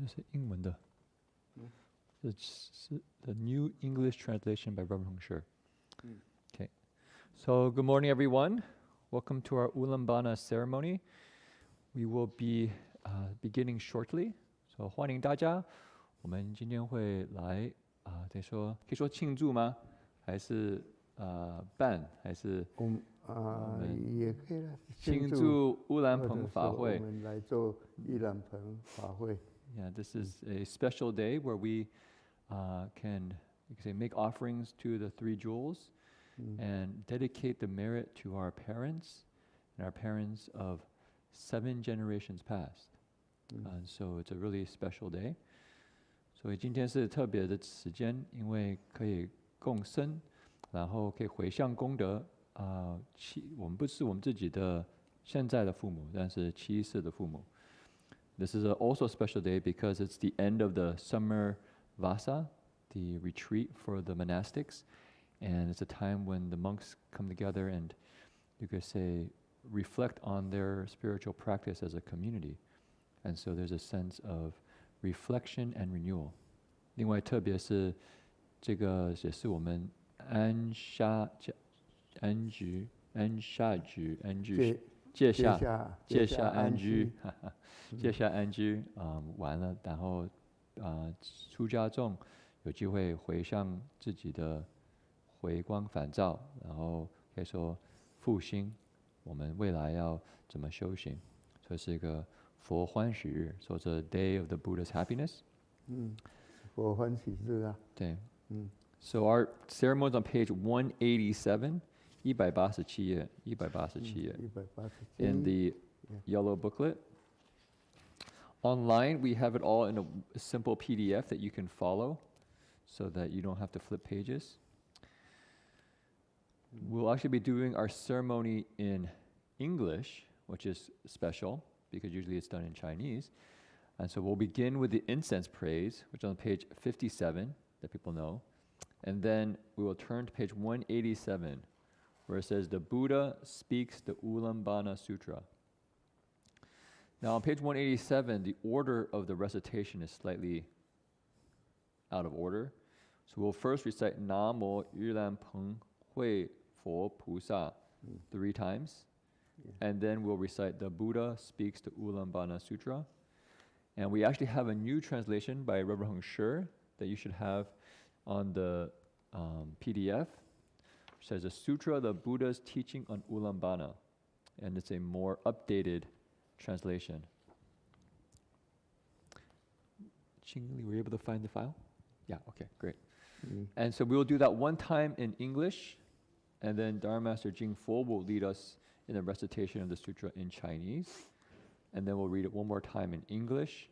这是英文的。这是 the new English translation by Reverend Hong. Okay. So good morning, everyone. Welcome to our Ullambana ceremony. We will be beginning shortly. So 欢迎大家。我们今天会来可以说庆祝吗？还是办？还是也可以了。庆祝乌兰蓬法会。我们来做乌兰蓬法会。Yeah, this is a special day where we can make offerings to the three jewels and dedicate the merit to our parents and our parents of 7 generations past. And so it's a really special day. 所以今天是特别的时间，因为可以共生，然后可以回向功德。我们不是我们自己的现在的父母，但是7世的父母。This is also a special day because it's the end of the summer vasa, the retreat for the monastics, and it's a time when the monks come together and, you could say, reflect on their spiritual practice as a community. And so there's a sense of reflection and renewal. 另外，特别是这个也是我们安下安居戒下安居，戒下安居完了，然后出家众有机会回向自己的回光返照，然后可以说复兴我们未来要怎么修行，所以是一个佛欢喜日，so it's a day of the Buddha's happiness. 佛欢喜日啊。对。So our ceremony is on page 187. 187页 in the yellow booklet. Online, we have it all in a simple PDF that you can follow so that you don't have to flip pages. We'll actually be doing our ceremony in English, which is special because usually it's done in Chinese. And so we'll begin with the incense praise, which is on page 57 that people know. And then we will turn to page 187, where it says, the Buddha speaks the Ullambana Sutra. Now on page 187, the order of the recitation is slightly out of order. So we'll first recite Namo Ullambana Hui Fo Pusa 3 times. And then we'll recite the Buddha speaks the Ullambana Sutra. And we actually have a new translation by Reverend Hong that you should have on the PDF. Says a sutra, the Buddha's teaching on Ullambana, and it's a more updated translation. Qingli, were you able to find the file? Yeah, okay, great. And so we'll do that one time in English, and then Dharma Master Jing Fo will lead us in the recitation of the sutra in Chinese, and then we'll read it one more time in English,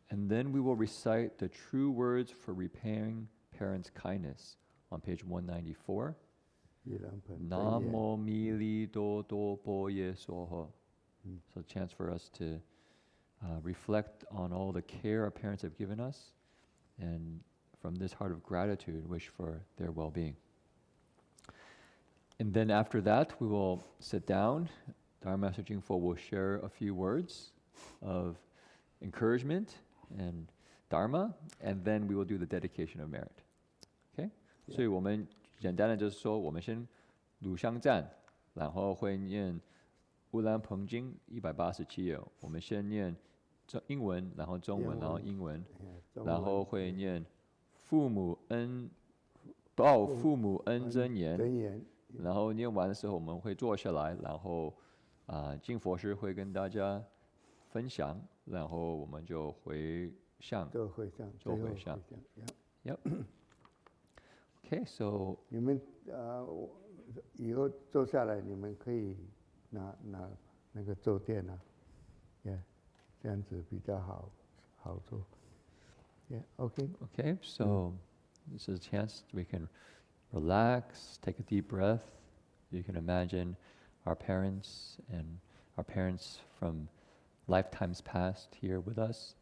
and then we will recite the true words for repaying parents' kindness on page 194. Namo mili do do boye soho. So a chance for us to reflect on all the care our parents have given us, and from this heart of gratitude, wish for their well-being. And then after that, we will sit down. Dharma Master Jing Fo will share a few words of encouragement and Dharma, and then we will do the dedication of merit. Okay? Yeah. 所以我们简单的就是说，我们先鲁香赞，然后会念乌兰蓬经187页。我们先念英文，然后中文，然后英文，然后会念报父母恩真言。然后念完的时候，我们会坐下来，然后净佛师会跟大家分享，然后我们就回向，做回向。Yep. Okay, so 你们以后坐下来，你们可以拿那个坐垫啊，这样子比较好做。Okay. Okay, so this is a chance we can relax, take a deep breath. You can imagine our parents and our parents from lifetimes past here with us,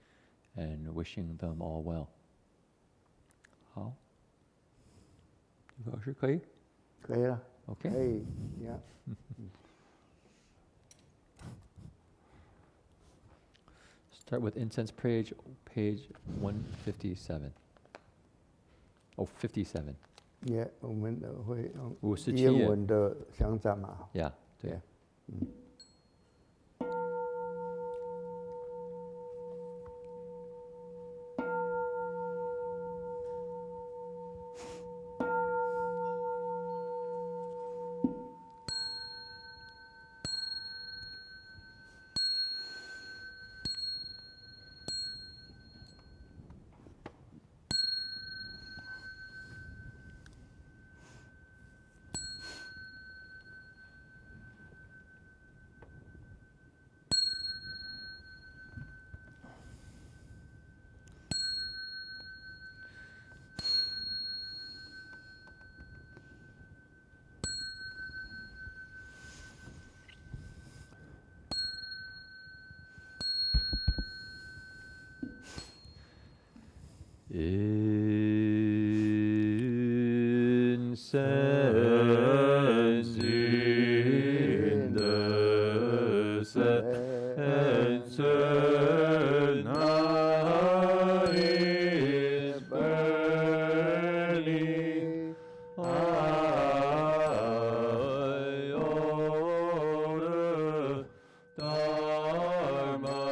and wishing them all well. 好。老师可以？可以了。Okay. 可以呀。Start with incense page 157. Oh, 57. Yeah, 我们会用57英页。文的香赞嘛。 Yeah，对。 Yeah. Incense in the censer night is burning. I order Dharma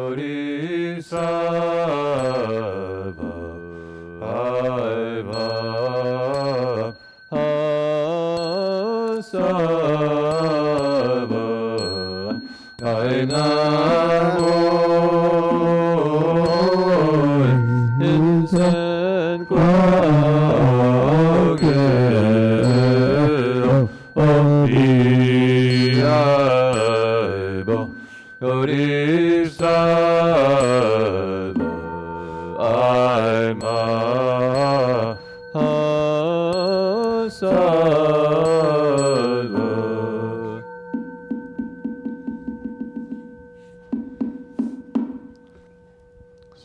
remedies the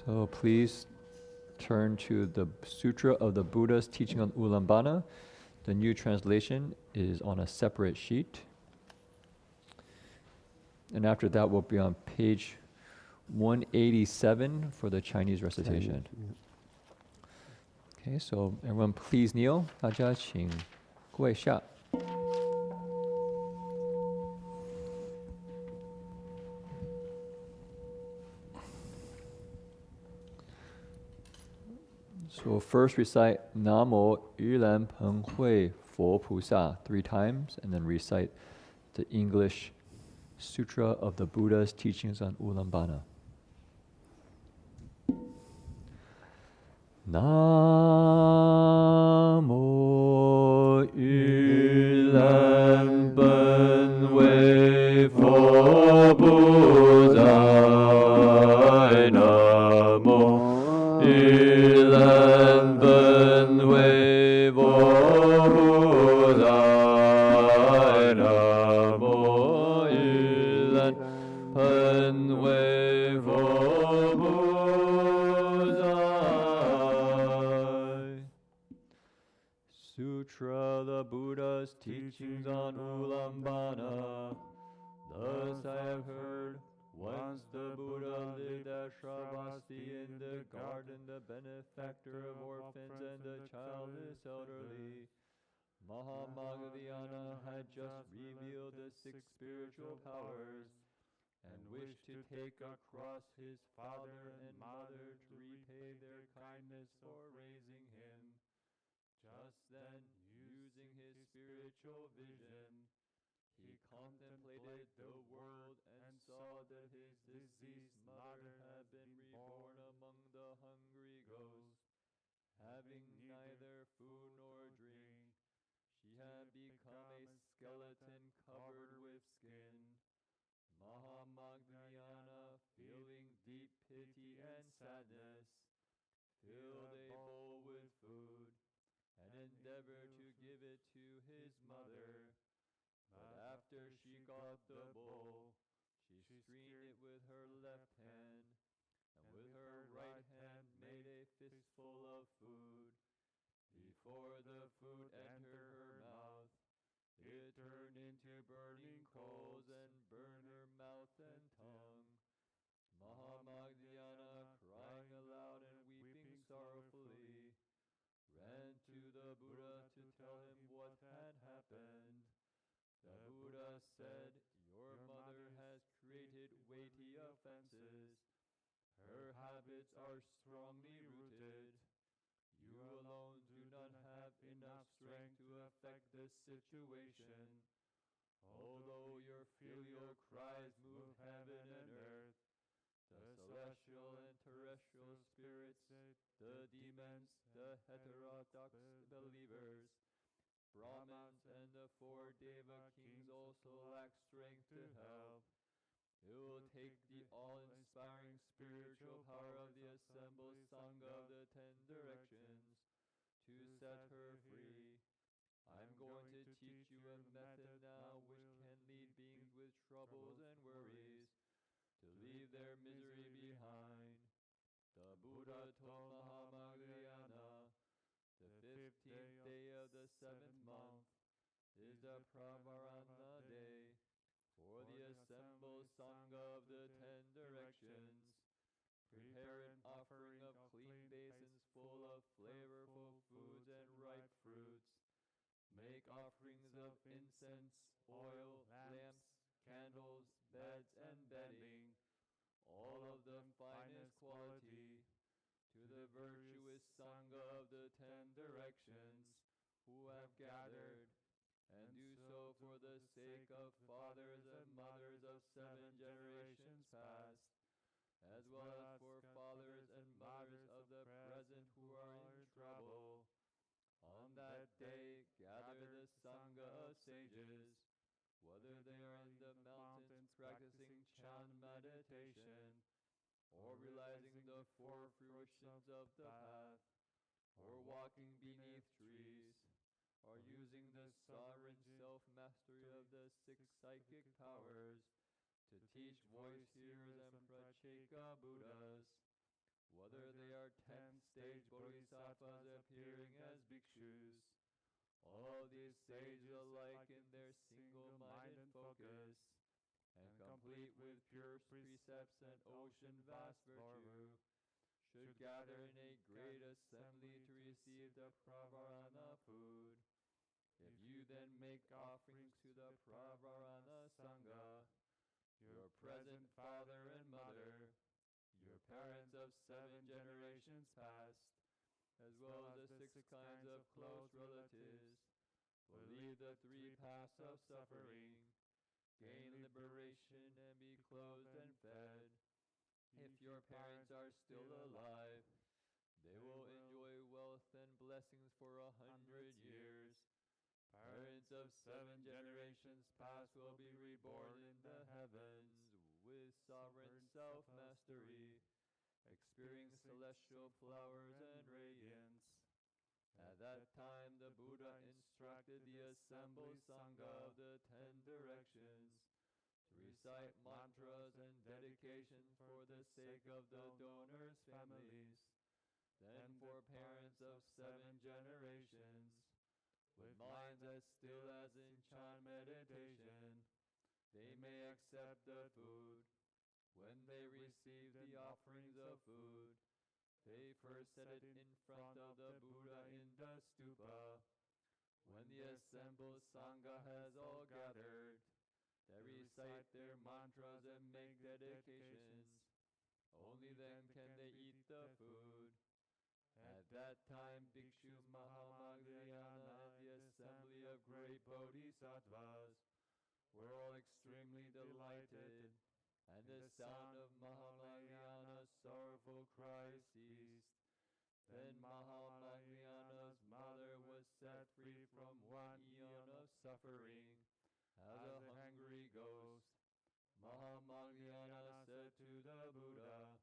So please turn to the Sutra of the Buddha's teaching on Ullambana. The new translation is on a separate sheet. And after that, we'll be on page 187 for the Chinese recitation. Okay, so everyone please kneel. 大家请跪下。So first recite Namo Ullambana Fo Pusa 3 times, and then recite the English Sutra of the Buddha's teachings on Ullambana. Namo Ullambana Fo Pusa. Namo Ullambana Fo Pusa. Namo Ullambana Fo Pusa. Sutra, the Buddha's teachings on Ullambana. Thus I have heard, once the Buddha lived at Shravasti in the garden, the benefactor of orphans and the childless elderly. Maudgalyāyana had just revealed the 6 spiritual powers, and wished to take across his father and mother to repay their kindness for raising him. Just then, using his spiritual vision, he contemplated the world and saw that his deceased mother had been reborn among the hungry ghosts, having neither food nor drink. She had become a skeleton covered with skin. Maudgalyāyana, feeling deep pity and sadness, filled a bowl with food and endeavored to give it to his mother. But after she got the bowl, she screened it with her left hand, and with her right hand made a fistful of food. Before the food entered her mouth, it turned into burning coals and burned her mouth and tongue. Maudgalyāyana, crying aloud and weeping sorrowfully, ran to the Buddha to tell him what had happened. The Buddha said, "Your mother has created weighty offenses. Her habits are strongly rooted. You alone do not have enough strength to affect this situation. Although your filial cries move heaven and earth, the celestial and terrestrial spirits, the demons, the heterodox believers, Brahmins, and the 4 Deva kings also lack strength to help. It will take the all-inspiring spiritual power of the assembled Sangha of the 10 directions to set her free. I'm going to teach you a method now which can lead beings with troubles and worries to leave their misery behind." The Buddha told Maudgalyāyana, "The 15th day of the 7th month is the Pravarana day for the assembled Sangha of the 10 directions. Prepare an offering of clean basins full of flavorful foods and ripe fruits. Make offerings of incense, oil, lamps, candles, beds, and bedding, all of the finest quality, to the virtuous Sangha of the 10 directions who have gathered, and do so for the sake of fathers and mothers of 7 generations past, as well as for fathers and mothers of the present who are in trouble. On that day, gather the Sangha of sages, whether they are in the mountains practicing Chan meditation, or realizing the 4 fruitions of the path, or walking beneath trees, or using the sovereign self-mastery of the 6 psychic powers to teach voice hearers and pracheka Buddhas, whether they are 10th stage bodhisattvas appearing as bhikshus. All these sages alike in their single-minded focus, and complete with pure precepts and ocean-vast virtue, should gather in a great assembly to receive the Pravarana food. If you then make offerings to the Pravarana Sangha, your present father and mother, your parents of 7 generations past, as well as the 6 kinds of close relatives, will leave the 3 paths of suffering, gain liberation, and be clothed and fed. If your parents are still alive, they will enjoy wealth and blessings for 100 years. Parents of 7 generations past will be reborn in the heavens with sovereign self-mastery, experiencing celestial flowers and radiance. At that time, the Buddha instructed the assembled Sangha of the 10 directions to recite mantras and dedications for the sake of the donors' families. Then for parents of 7 generations, with minds as still as in chant meditation, they may accept the food. When they receive the offerings of food, they first set it in front of the Buddha in the stupa. When the assembled Sangha has all gathered, they recite their mantras and make dedications. Only then can they eat the food. At that time, Bhikshus Maudgalyāyana and the assembly of great bodhisattvas were all extremely delighted, and the sound of Maudgalyāna's sorrowful cry ceased. Then Maudgalyāna's mother was set free from 1 eon of suffering as a hungry ghost. Maudgalyāna said to the Buddha,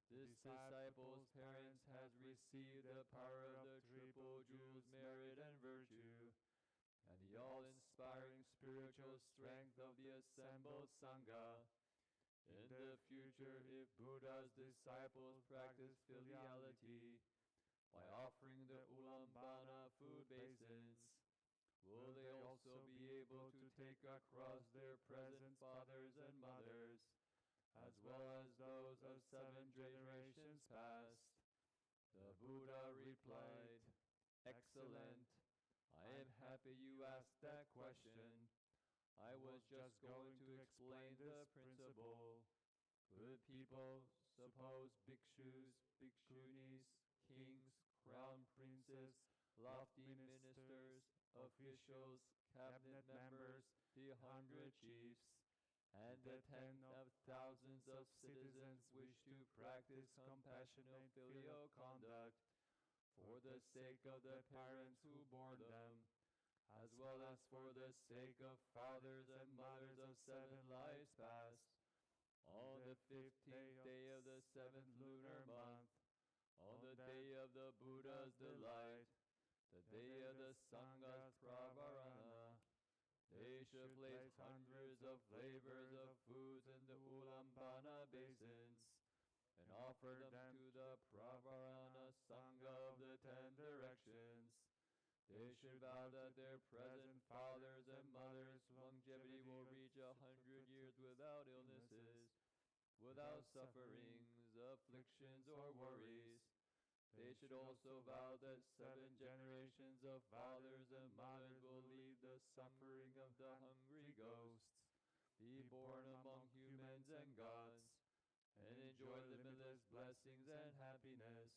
"This disciple's parents has received the power of the triple jewels, merit and virtue, and the all-inspiring spiritual strength of the assembled Sangha. In the future, if Buddha's disciples practice filiality by offering the Ullambana food basins, will they also be able to take across their present fathers and mothers, as well as those of 7 generations past?" The Buddha replied, "Excellent. I am happy you asked that question. I was just going to explain the principle. Good people, suppose bhikshus, bhikshunis, kings, crown princes, lofty ministers, officials, cabinet members, the 100 chiefs, and the 10 of thousands of citizens wish to practice compassionate filial conduct for the sake of the parents who bore them, as well as for the sake of fathers and mothers of 7 lives past. On the 15th day of the 7th lunar month, on the day of the Buddha's delight, the day of the Sangha's pravarana, they should place hundreds of flavors of foods in the Ullambana basins and offer them to the pravarana Sangha of the 10 directions. They should vow that their present fathers and mothers' longevity will reach 100 years without illnesses, without sufferings, afflictions, or worries. They should also vow that 7 generations of fathers and mothers will leave the suffering of the hungry ghosts, be born among humans and gods, and enjoy limitless blessings and happiness.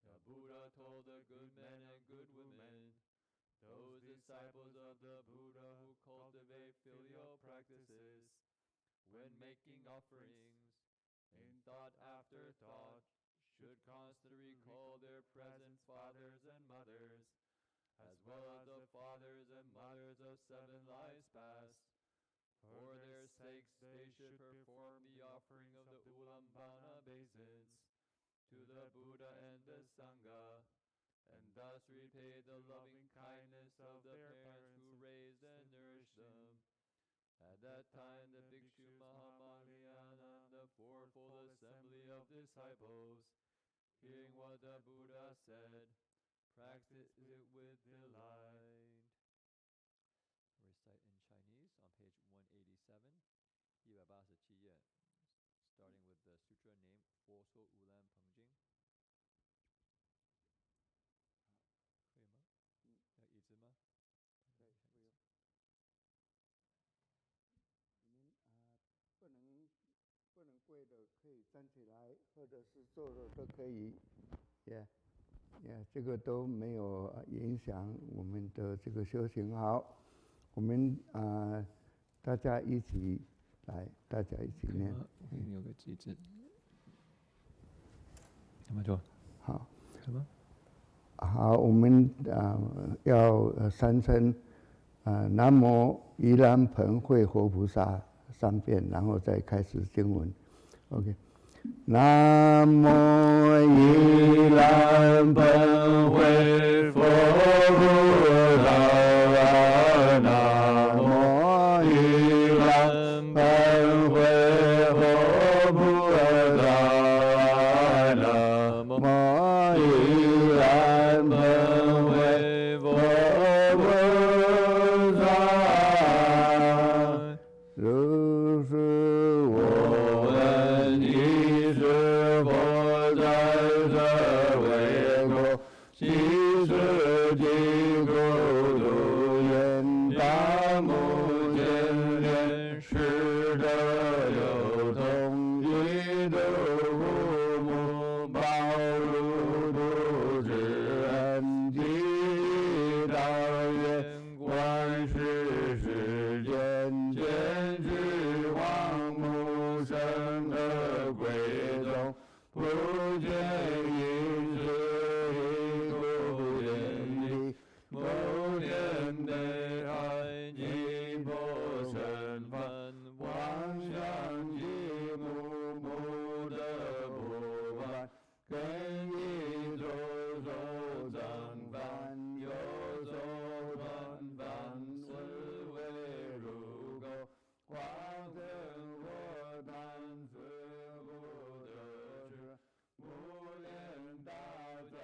The Buddha told the good men and good women, those disciples of the Buddha who cultivate filial practices, when making offerings, in thought after thought, should constantly recall their present fathers and mothers, as well as the fathers and mothers of 7 lives past. For their sakes they should perform the offering of the Ullambana basins to the Buddha and the Sangha, and thus repay the loving kindness of the parents who raised and nourished them. At that time, the Bhikshu Maudgalyāyana and the fourfold assembly of disciples, hearing what the Buddha said, practiced it with delight. Recite in Chinese on page 187, 187页, starting with the sutra named 佛说无量鹏经. 可以吗？要椅子吗？可以，不用。你们不能跪的可以站起来，或者是坐的都可以。Yeah。这个都没有影响我们的这个修行。好，我们大家一起来，大家一起念。你有个机制，怎么做？好，什么？好，我们要三声南无盂兰盆会活菩萨3遍，然后再开始经文。OK。南无盂兰盆会佛菩萨，南无盂兰盆会佛菩萨，南无盂兰盆会佛菩萨，如是我闻一是佛在舍卫国，悉是地国土愿大目犍连，使得有同一的父母，报如度之恩，地大愿观世世间，见知望母生而归宗，不见因是故见理，不见内海逆波身凡，妄想即母母的不凡，根依周受zam梵，有周断梵，是为如垢，化身佛坛，自不得知，无量大教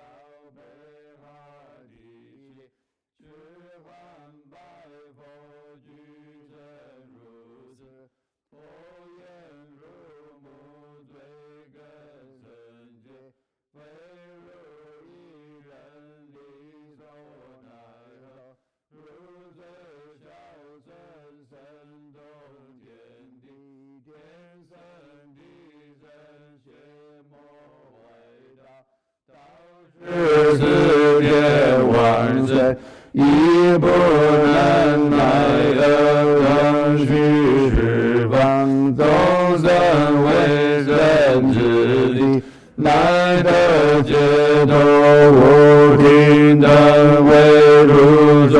被哈地气，十方百佛俱真如是，佛言如母罪根深结，非如一人力所奈何，如最小甚深动天地，天生地生邪魔外道，道是世间万神，亦不能奈何，虚十方众生为生之地，乃得解脱无尽等为如受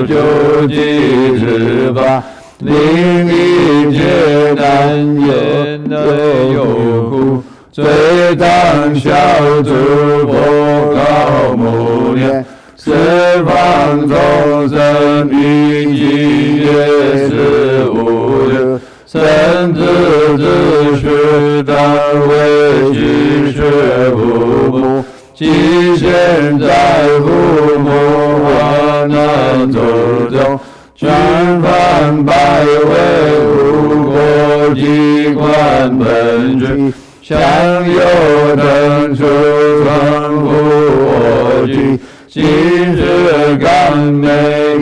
究竟之法，令一切难言而有苦，罪当消除佛告母念，十方众生毕竟也是无有，生子之时当为居士父母，即现在父母患难种种，军犯百为无国机关本具，享有等处传护我具，今世甘美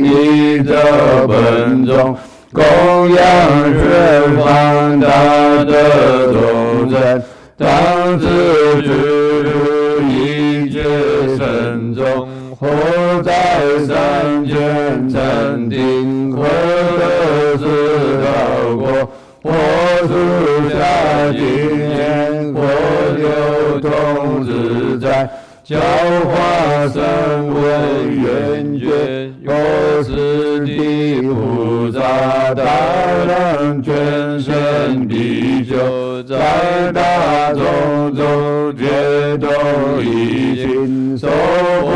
依着本宗，供养十方大德众生，当自知一切圣众，活在三千禅定，或得是道果，或树下经验，或流通自在，教化身为圆觉，有是地菩萨，大能全身比丘，在大众中皆同一心，受婆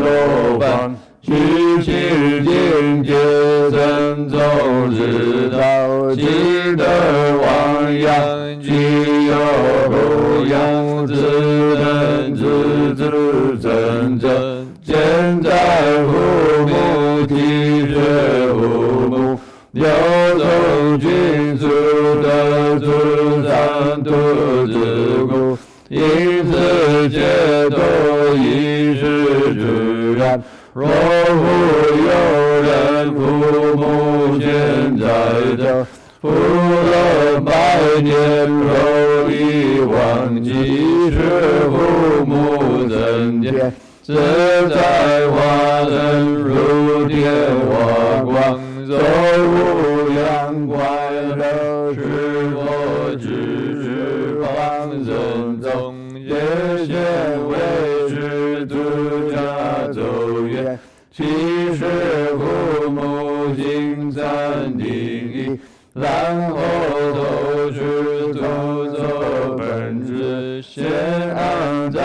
罗饭，须其境界身中之道，其德王养，其有供养之人之真正，现在父母体是父母，有种君主的主上土之故，因此解脱亦是自然。若复有人父母现在者，复了百年，蝼蚁忘记是父母增加。见，自在化身如电华光，走无量快乐，是佛智是方僧宗，夜显为师徒家走远，其实父母心三定一，然后都是徒走本质，先安在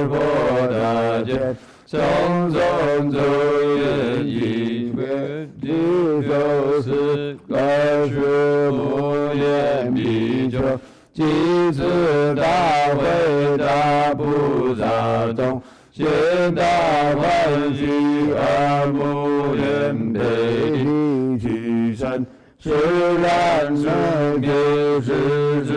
佛大间，种种咒言一归，地受四二十无言比丘，即此大会大菩萨众，皆大欢喜而无言悲地去身，是然是给是之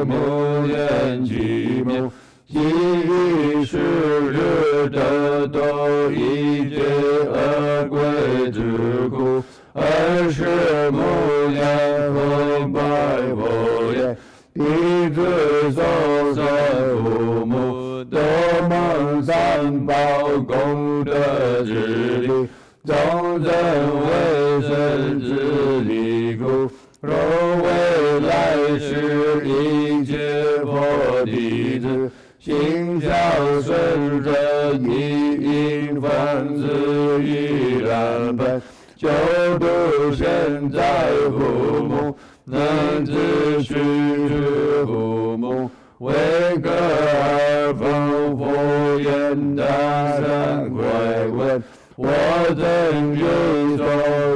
无言其目，即于是日得多一切恶鬼之苦，而是无言奉拜佛言，弟子受生父母，多蒙三宝功德之力，众生为身之力故，若未来世一切佛弟子，心孝顺者一因分子依然本，就度现在父母，能自取之父母，为歌而奉佛言大善快问，我曾经受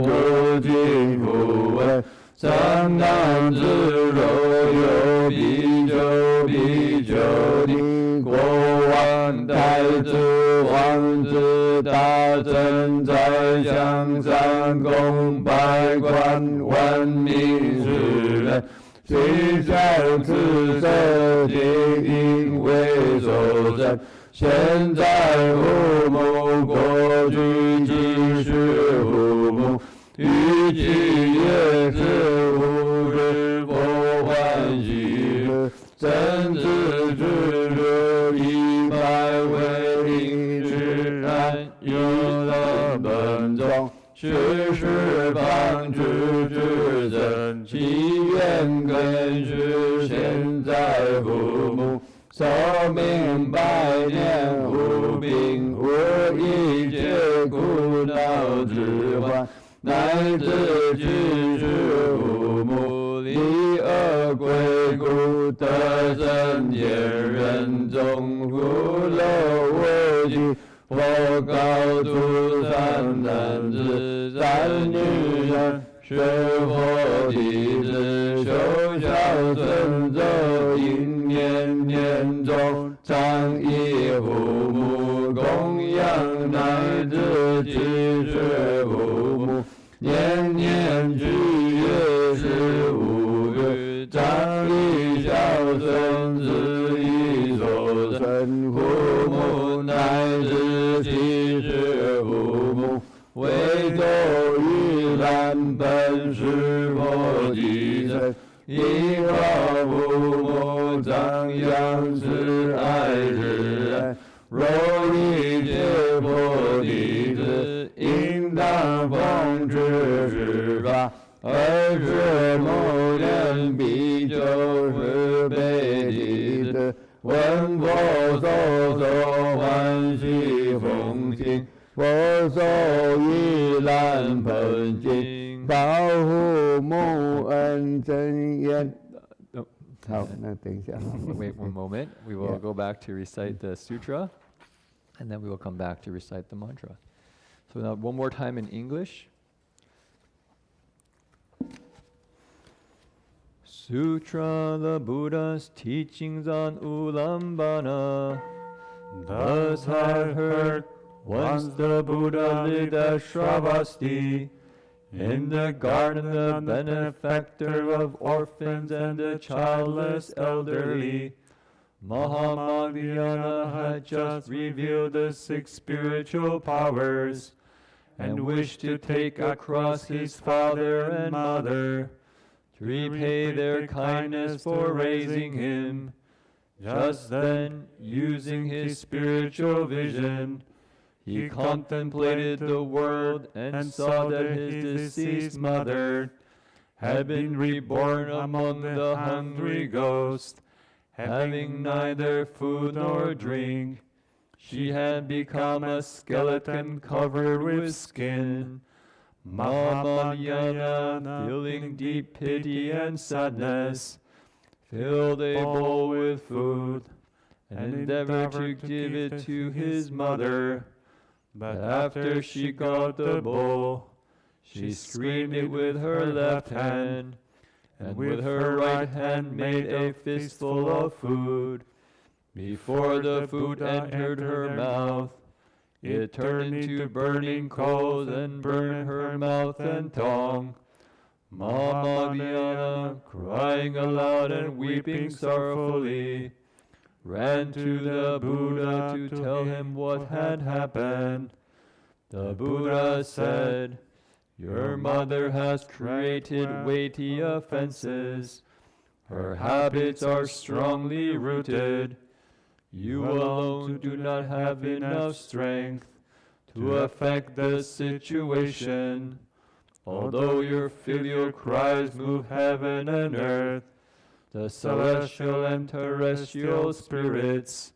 苦尽不问，三男子若有比丘比丘尼，国王太子王子大臣宰相三公百官万民世人，虽将此生皆因为受生，现在父母过去即是父母，于其也是无日佛欢喜乐，真知之日一百为因是安有的本宗，是十方之至真，其愿根是现在父母，寿命百年无病无一切苦恼之患，乃至具是父母，离恶归故，得生天人中，福乐无极，佛告诸三男子三女人，是佛弟子，修孝顺咒因年年中，常以父母供养，乃至即是父母，年年俱月是五日，常以孝顺子以受生父母，乃至即是父母，为咒于然本是佛弟子，以化父母长养慈爱之人，若一切佛弟子，应当奉持十法，而是某人比丘是被弟子，闻佛所欢喜奉行，佛受依然盆经，保护母恩真言。好，那等一下。Wait one moment. We will go back to recite the sutra, and then we will come back to recite the mantra. So now one more time in English. Sutra, the Buddha's teachings on Ullambana. Thus I heard, once the Buddha lived at Shravasti, in the garden the benefactor of orphans and the childless elderly. Maudgalyāyana had just revealed the 6 spiritual powers, and wished to take across his father and mother, to repay their kindness for raising him. Just then, using his spiritual vision, he contemplated the world and saw that his deceased mother had been reborn among the hungry ghosts, having neither food nor drink. She had become a skeleton covered with skin. Maudgalyāyana, feeling deep pity and sadness, filled a bowl with food and endeavored to give it to his mother. But after she got the bowl, she screened it with her left hand, and with her right hand made a fistful of food. Before the food entered her mouth, it turned into burning coals and burned her mouth and tongue. Maudgalyāyana, crying aloud and weeping sorrowfully, ran to the Buddha to tell him what had happened. The Buddha said, "Your mother has created weighty offenses. Her habits are strongly rooted. You alone do not have enough strength to affect the situation. Although your filial cries move heaven and earth, the celestial and terrestrial spirits,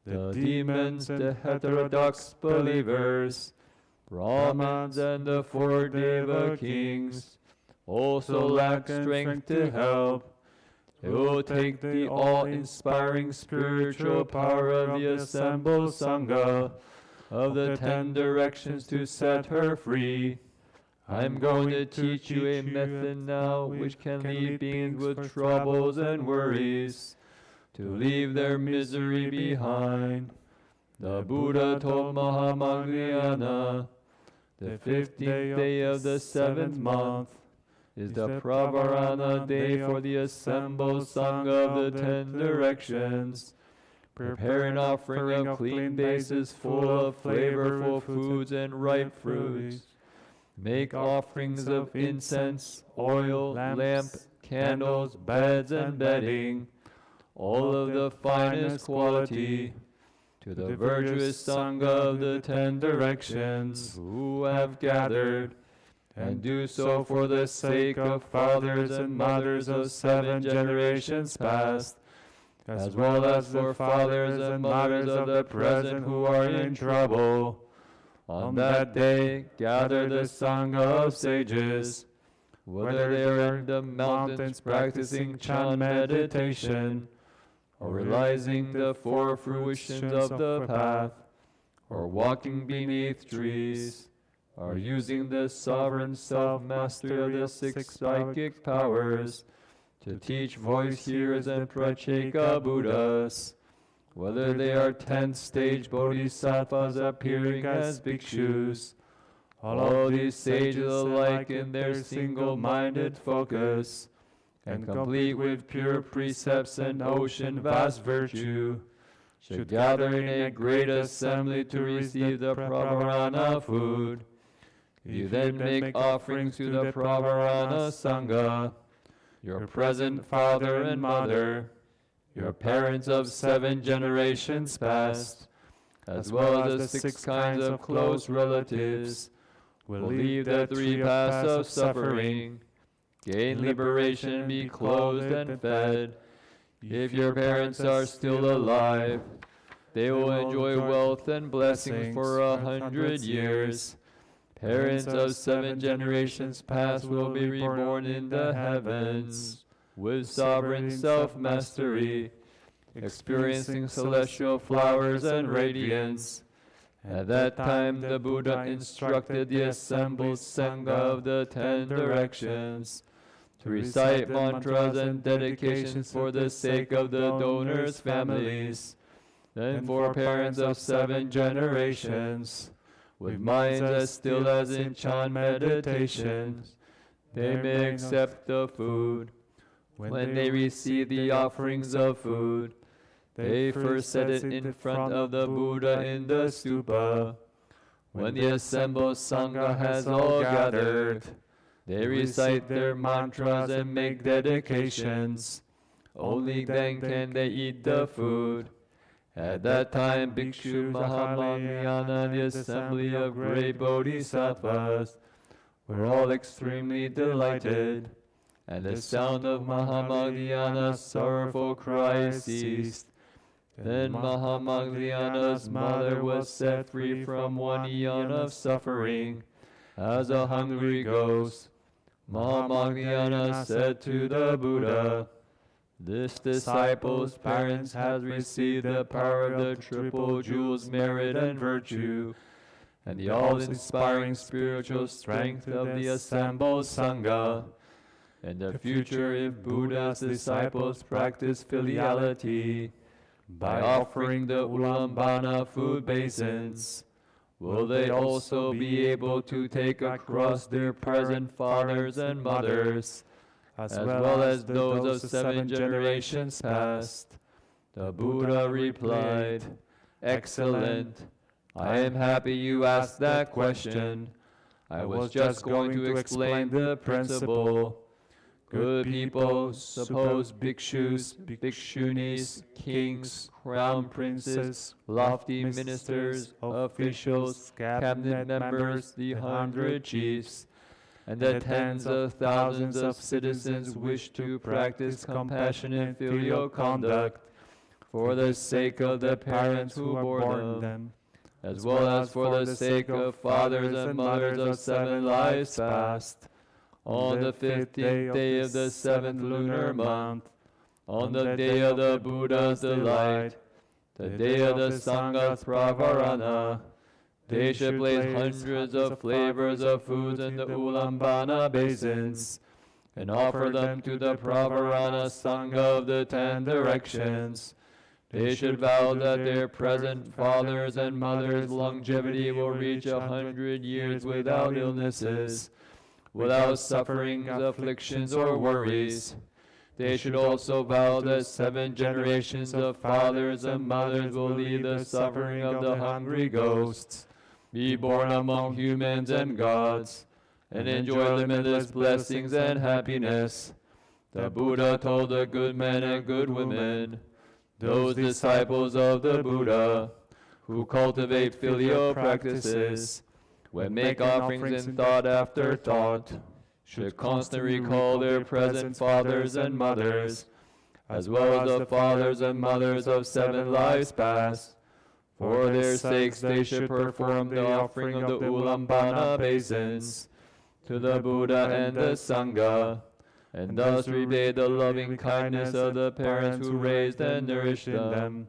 the demons, the heterodox believers, Brahmins, and the four Deva kings also lack strength to help. It will take the all-inspiring spiritual power of the assembled Sangha of the 10 directions to set her free. I'm going to teach you a method now which can lead beings with troubles and worries to leave their misery behind." The Buddha told Maudgalyāyana, "The 15th day of the 7th month is the Pravarana day for the assembled Sangha of the 10 directions. Prepare an offering of clean vases full of flavorful foods and ripe fruits. Make offerings of incense, oil, lamp, candles, beds, and bedding, all of the finest quality, to the virtuous Sangha of the 10 directions who have gathered, and do so for the sake of fathers and mothers of 7 generations past, as well as for fathers and mothers of the present who are in trouble. On that day, gather the Sangha of sages, whether they are in the mountains practicing Chan meditation, or realizing the 4 fruitions of the path, or walking beneath trees, or using the sovereign self-mastery of the 6 psychic powers to teach voice hearers and Pracheka Buddhas, whether they are 10th stage bodhisattvas appearing as bhikshus, all these sages alike in their single-minded focus, and complete with pure precepts and ocean vast virtue, should gather in a great assembly to receive the Pravarana food. You then make offerings to the Pravarana Sangha, your present father and mother, your parents of 7 generations past, as well as the 6 kinds of close relatives, will leave the 3 paths of suffering, gain liberation, be clothed and fed. If your parents are still alive, they will enjoy wealth and blessings for 100 years. Parents of 7 generations past will be reborn in the heavens, with sovereign self-mastery, experiencing celestial flowers and radiance. At that time, the Buddha instructed the assembled Sangha of the 10 directions to recite mantras and dedications for the sake of the donors' families, then for parents of 7 generations, with minds as still as in Chan meditations, they may accept the food. When they receive the offerings of food, they first set it in front of the Buddha in the stupa. When the assembled Sangha has all gathered, they recite their mantras and make dedications. Only then can they eat the food. At that time, Bhikshu Mahamoudgalyāyana and the assembly of great bodhisattvas were all extremely delighted, and the sound of Mahamoudgalyāna's sorrowful cry ceased. Then Mahamoudgalyāna's mother was set free from one eon of suffering as a hungry ghost. Mahamoudgalyāna said to the Buddha, "This disciple's parents has received the power of the triple jewels, merit and virtue, and the all-inspiring spiritual strength of the assembled Sangha. In the future, if Buddha's disciples practice filiality by offering the Ullambana food basins, will they also be able to take across their present fathers and mothers, as well as those of 7 generations past?" The Buddha replied, "Excellent. I am happy you asked that question. I was just going to explain the principle. Good people, suppose bhikshus, bhikshunis, kings, crown princes, lofty ministers, officials, cabinet members, the 100 chiefs, and the tens of thousands of citizens wish to practice compassionate filial conduct for the sake of the parents who bore them, as well as for the sake of fathers and mothers of 7 lives past. On the 15th day of the 7th lunar month, on the day of the Buddha's delight, the day of the Sangha's pravarana, they should place hundreds of flavors of foods in the Ullambana basins, and offer them to the pravarana Sangha of the 10 directions. They should vow that their present fathers and mothers' longevity will reach 100 years without illnesses, without sufferings, afflictions, or worries. They should also vow that 7 generations of fathers and mothers will leave the suffering of the hungry ghosts, be born among humans and gods, and enjoy limitless blessings and happiness. The Buddha told the good men and good women, those disciples of the Buddha who cultivate filial practices, when make offerings in thought after thought, should constantly recall their present fathers and mothers, as well as the fathers and mothers of 7 lives past. For their sakes they should perform the offering of the Ullambana basins to the Buddha and the Sangha, and thus repay the loving kindness of the parents who raised and nourished them.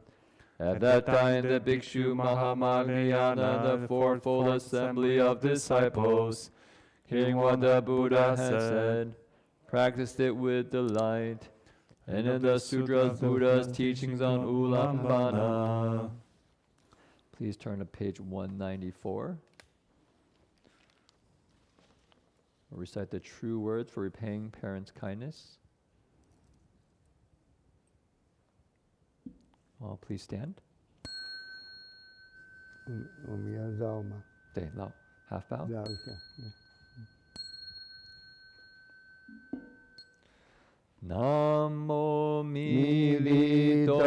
At that time the Bhikshu Mahamoudgalyāna, the fourfold assembly of disciples, hearing what the Buddha had said, practiced it with delight. And in the Sutras, Buddha's teachings on Ullambana. Please turn to page 194. We'll recite the true words for repaying parents' kindness. All please stand. 我们要绕吗？对，绕 half bow. 绕一下。Namo Milito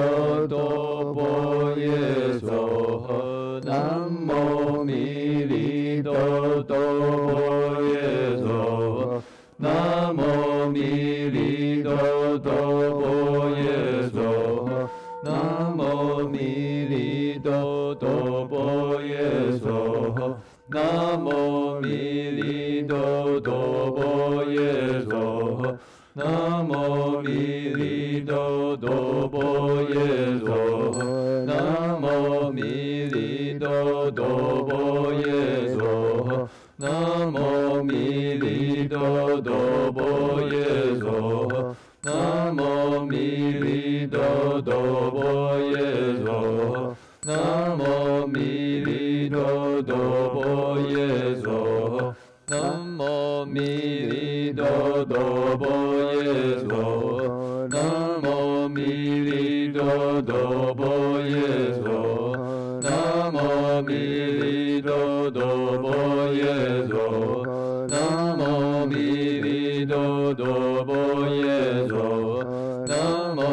Topo Yeso. Namo Milito Topo Yeso. Namo Milito Topo Yeso. Namo Milito Topo Yeso. Namo Milito Topo Yeso. Namo Milito Topo Yeso. Namo Milito Topo Yeso. Namo Milito Topo Yeso. Namo Milito Topo Yeso. Namo Milito Topo Yeso. Namo Milito Topo Yeso. Namo Milito Topo Yeso. Namo Milito Topo Yeso. Namo Milito Topo Yeso. Namo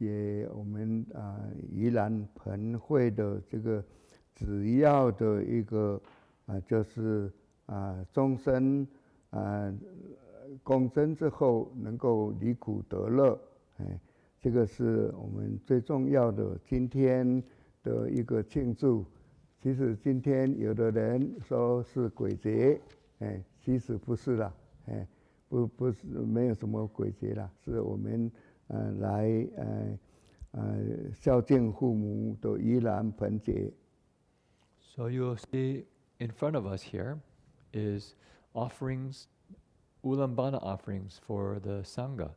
给我们宜兰盆会的这个主要的一个就是终身共生之后能够离苦得乐，这个是我们最重要的今天的一个庆祝。其实今天有的人说是鬼节，其实不是啦，不是没有什么鬼节啦，是我们来孝敬父母的宜兰盆节。So you'll see in front of us here is offerings, Ullambana offerings for the Sangha.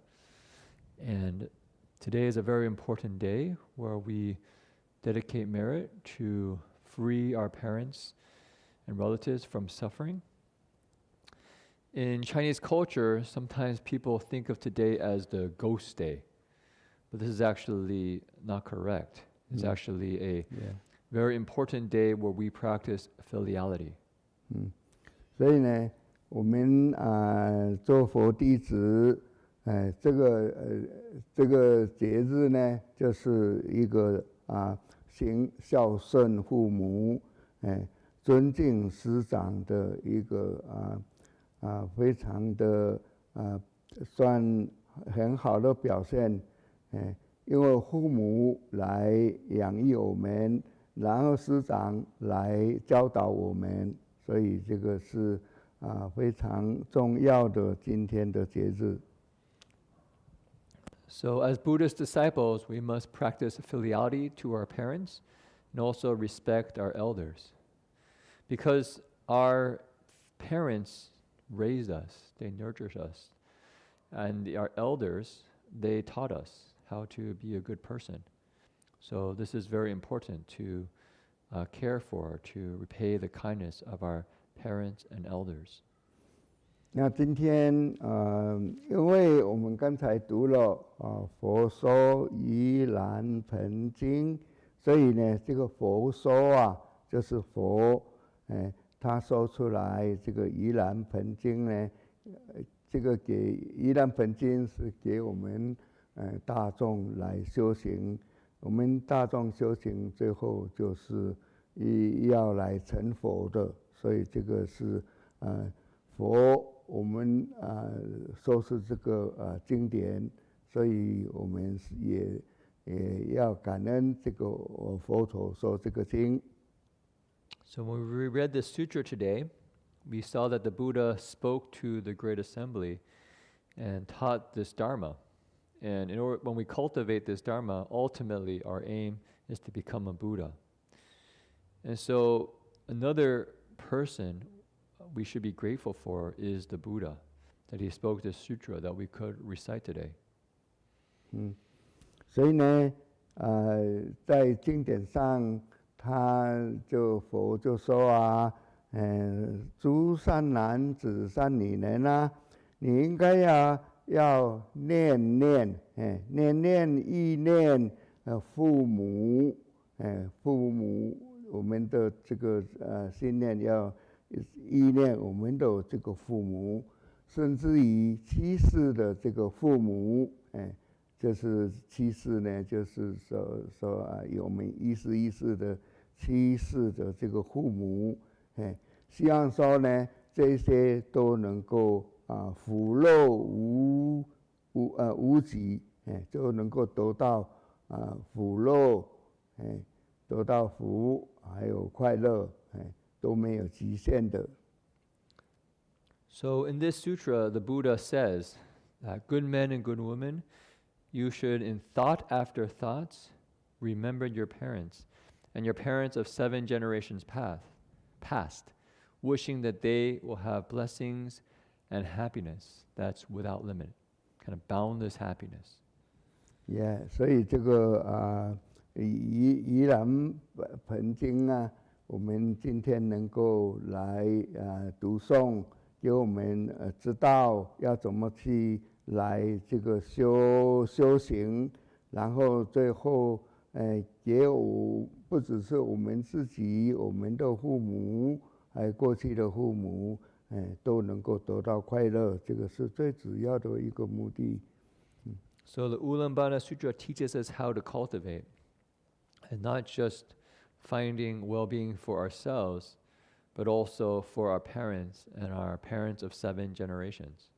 And today is a very important day where we dedicate merit to free our parents and relatives from suffering. In Chinese culture, sometimes people think of today as the ghost day, but this is actually not correct. It's actually a very important day where we practice filiality. 所以呢，我们做佛弟子，这个节日呢，就是一个行孝顺父母，尊敬师长的一个非常的算很好的表现，因为父母来养育我们，然后师长来教导我们，所以这个是非常重要的今天的节日。So as Buddhist disciples, we must practice filiality to our parents and also respect our elders. Because our parents raised us, they nurtured us, and our elders, they taught us how to be a good person. So this is very important to care for, to repay the kindness of our parents and elders. 那今天因为我们刚才读了佛说宜兰盆经，所以呢，这个佛说就是佛他说出来这个宜兰盆经呢，这个给宜兰盆经是给我们大众来修行，我们大众修行最后就是要来成佛的，所以这个是佛我们说是这个经典，所以我们也要感恩这个佛陀说这个经。So when we read this sutra today, we saw that the Buddha spoke to the Great Assembly and taught this Dharma. And when we cultivate this Dharma, ultimately our aim is to become a Buddha. And so another person we should be grateful for is the Buddha, that he spoke this sutra that we could recite today. 所以呢，在经典上，佛就说诸善男子、善女人你应该要念念意念父母，我们的这个信念要意念我们的这个父母，甚至于七世的这个父母，就是七世呢，就是说我们一世的七世的这个父母，希望说呢，这些都能够福乐无极，就能够得到福乐，得到福还有快乐，都没有极限的。So in this sutra, the Buddha says that good men and good women, you should in thought after thoughts remember your parents and your parents of 7 generations past, wishing that they will have blessings and happiness that's without limit, kind of boundless happiness. 所以这个宜兰盆经我们今天能够来读诵，给我们知道要怎么去来这个修行，然后最后给不只是我们自己，我们的父母，还有过去的父母，都能够得到快乐，这个是最主要的一个目的。So the Ullambana Sutra teaches us how to cultivate, and not just finding well-being for ourselves, but also for our parents and our parents of 7 generations.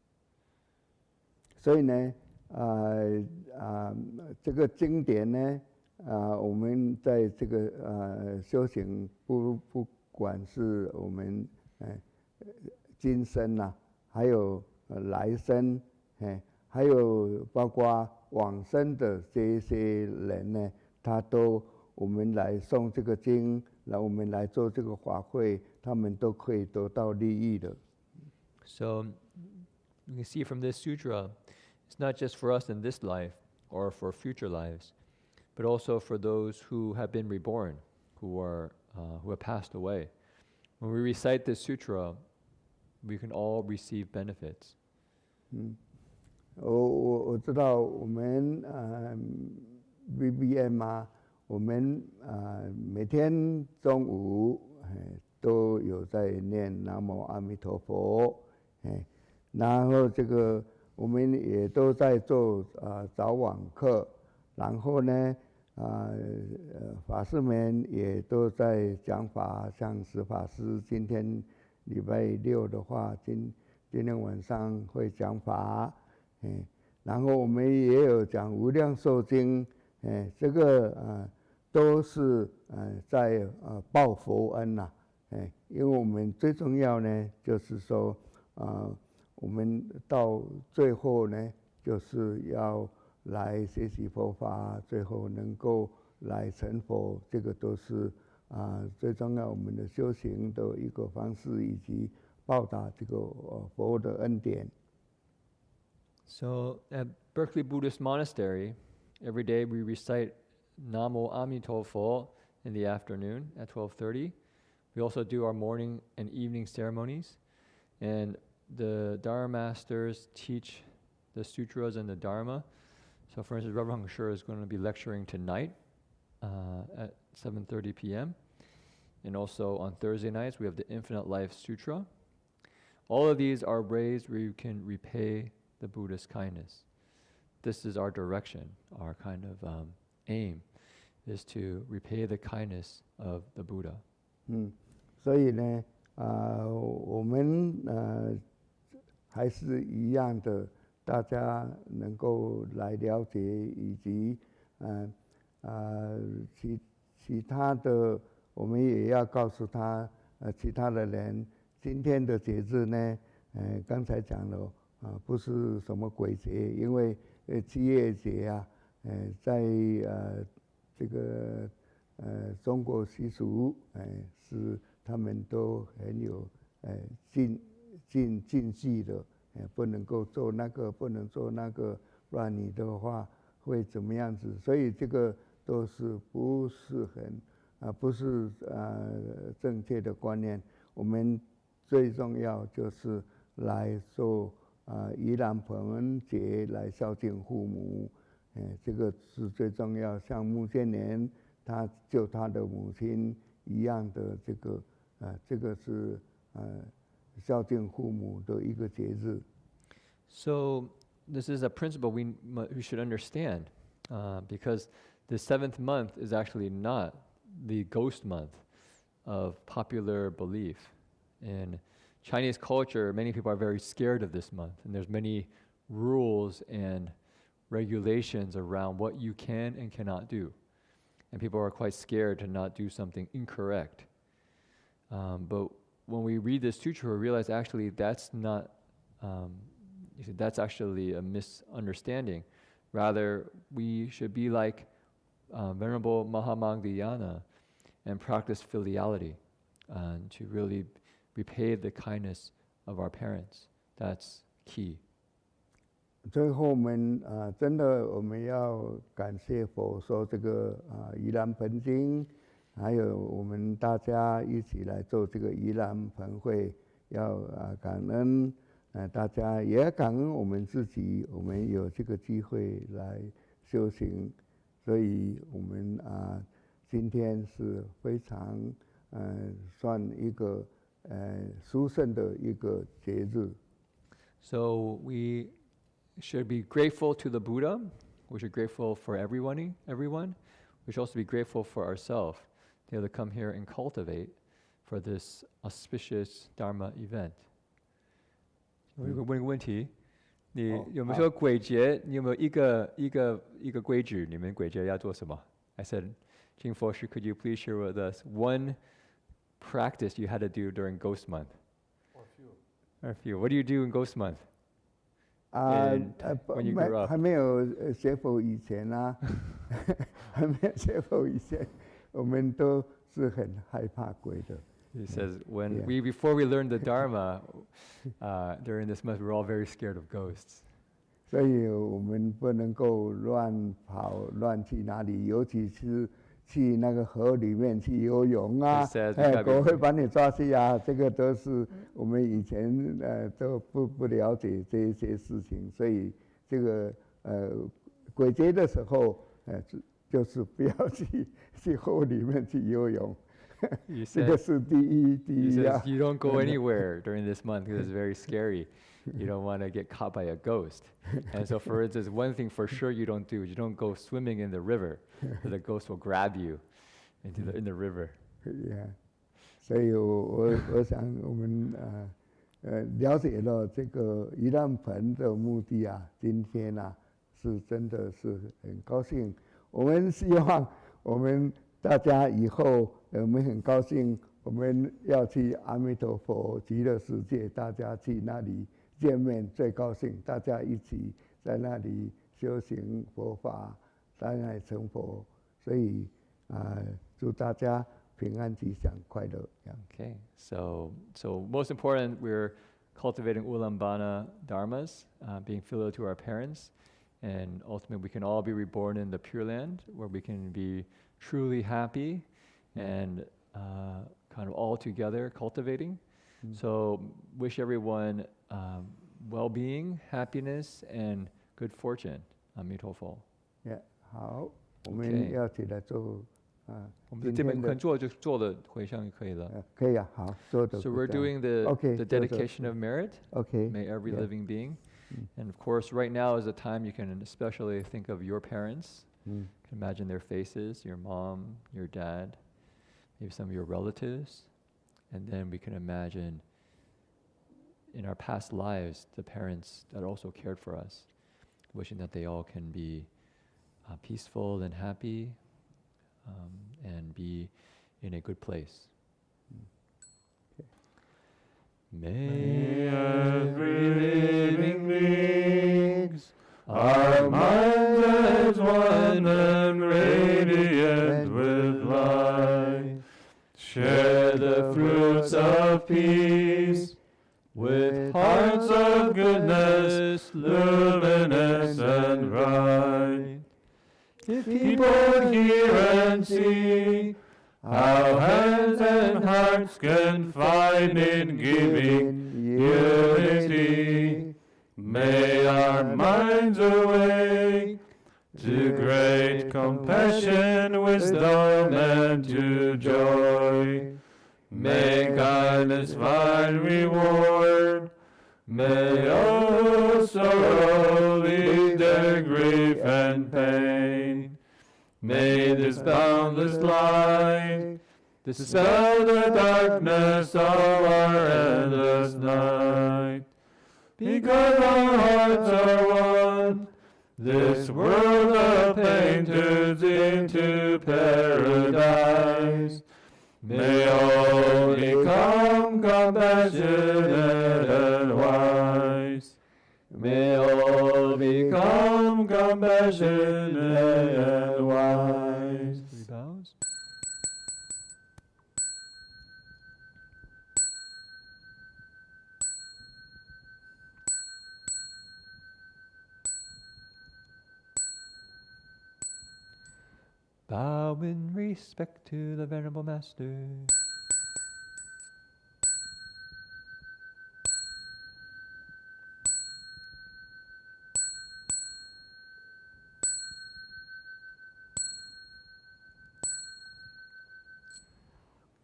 所以呢，这个经典呢，我们在这个修行，不管是我们今生呐，还有来生，还有包括往生的这些人呢，他都我们来诵这个经，来我们来做这个法会，他们都可以得到利益的。So you can see from this sutra, it's not just for us in this life or for future lives, but also for those who have been reborn, who have passed away. When we recite this sutra, we can all receive benefits. 我知道我们BBM 啊，我们每天中午都有在念南无阿弥陀佛，然后这个我们也都在做早晚课，然后呢法师们也都在讲法，像石法师今天礼拜6的话，今天晚上会讲法。然后我们也有讲无量寿经，这个都是在报佛恩呐，因为我们最重要呢，就是说我们到最后呢，就是要来学习佛法，最后能够来成佛，这个都是最重要我们的修行的一个方式，以及报答这个佛的恩典。So at Berkeley Buddhist Monastery, every day we recite Namo Amitofo in the afternoon at 12:30. We also do our morning and evening ceremonies, and the Dharma masters teach the sutras and the Dharma. So for instance, Reverend Hung Sure is going to be lecturing tonight at 7:30 p.m. And also on Thursday nights, we have the Infinite Life Sutra. All of these are ways where you can repay the Buddha's kindness. This is our direction, our kind of aim, is to repay the kindness of the Buddha. 所以呢，我们还是一样的，大家能够来了解，以及其他的，我们也要告诉他，其他的人，今天的节日呢，刚才讲了。不是什么鬼节，因为7月节啊，在这个中国习俗，是他们都很有禁忌的，不能够做那个，不能做那个，不然你的话会怎么样子？所以这个都是不是很不是正确的观念。我们最重要就是来做。盂兰盆节来孝敬父母，这个是最重要。像穆建年他救他的母亲一样的，这个是孝敬父母的一个节日。So this is a principle we should understand, because the 7th month is actually not the ghost month of popular belief. In Chinese culture, many people are very scared of this month, and there's many rules and regulations around what you can and cannot do. And people are quite scared to not do something incorrect. But when we read this sutra, we realize actually that's not, that's actually a misunderstanding. Rather, we should be like Venerable Maudgalyāyana and practice filiality to really repay the kindness of our parents. That's key. 最后我们真的我们要感谢佛，说这个盂兰盆经，还有我们大家一起来做这个盂兰盆会，要感恩大家，也感恩我们自己，我们有这个机会来修行，所以我们今天是非常算一个殊胜的一个节日。So we should be grateful to the Buddha. We should be grateful for everyone. We should also be grateful for ourselves to be able to come here and cultivate for this auspicious Dharma event. 我有个问题，你有没有说鬼节？你有没有一个规矩？你们鬼节要做什么？ I said, Jing Foshu, could you please share with us one practice you had to do during Ghost Month? Or a few. What do you do in Ghost Month? When you grew up? 还没有学佛以前啊，还没有学佛以前，我们都是很害怕鬼的。 He says, before we learned the Dharma, during this month, we were all very scared of ghosts. 所以我们不能够乱跑、乱去哪里，尤其是去那个河里面去游泳啊，狗会把你抓去啊，这个都是我们以前都不了解这一些事情，所以这个鬼节的时候，就是不要去河里面去游泳。 这个是第一啊。 You don't go anywhere during this month because it's very scary. You don't want to get caught by a ghost. And so, for instance, one thing for sure you don't do is you don't go swimming in the river, because the ghost will grab you in the river. Yeah. 所以我想我们了解了这个盂兰盆的目的啊，今天啊是真的是很高兴。我们希望我们大家以后我们很高兴，我们要去阿弥陀佛极乐世界，大家去那里见面最高兴，大家一起在那里修行佛法，在那里成佛。所以祝大家平安吉祥快乐。Okay, so most important, we're cultivating Ullambana dharmas, being filial to our parents, and ultimately we can all be reborn in the Pure Land, where we can be truly happy and kind of all together cultivating. So wish everyone well-being, happiness, and good fortune. 阿弥陀佛。 Yeah, 好，我们要起来做我们这边可以做就做的回向就可以了。可以啊，好，做的。 So we're doing the dedication of merit. Okay. May every living being. And of course, right now is a time you can especially think of your parents. You can imagine their faces, your mom, your dad, maybe some of your relatives. And then we can imagine in our past lives, the parents that also cared for us, wishing that they all can be peaceful and happy and be in a good place. Okay. May every living beings, our minds as one and radiant with light, share the fruits of peace, with hearts of goodness, luminous and bright. If people hear and see how hands and hearts can find in giving unity, may our minds awake to great compassion, wisdom, and to joy. May kindness find reward. May all sorrow leave their grief and pain. May this boundless light dispel the darkness of our endless night. Because our hearts are one, this world of pain turns into paradise. May all become compassionate and wise. May all become compassionate and wise. 3 bows. Bow in respect to the Venerable Master.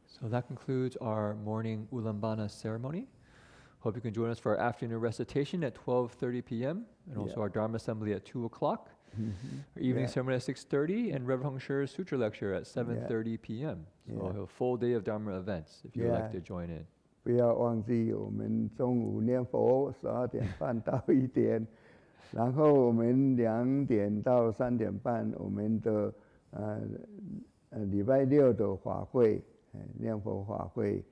So that concludes our morning Ullambana ceremony. Hope you can join us for our afternoon recitation at 12:30 p.m. and also Yeah. our Dharma assembly at 2 o'clock. Our evening Yeah. ceremony at 6:30 and Rev. Hong Sher's Sutra lecture at 7:30 p.m. So Yeah. we'll have a full day of Dharma events if you'd Yeah. like to join in. 不要忘记我们中午念佛12点半到1点，然后我们2点到3点半我们的礼拜六的法会，念佛法会，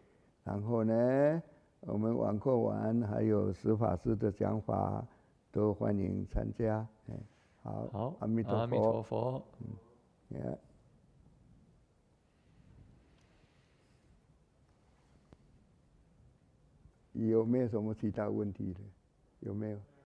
然后呢，我们晚课完还有十法师的讲法，都欢迎参加。好，阿弥陀佛。Yeah. 有没有什么其他问题的？有没有？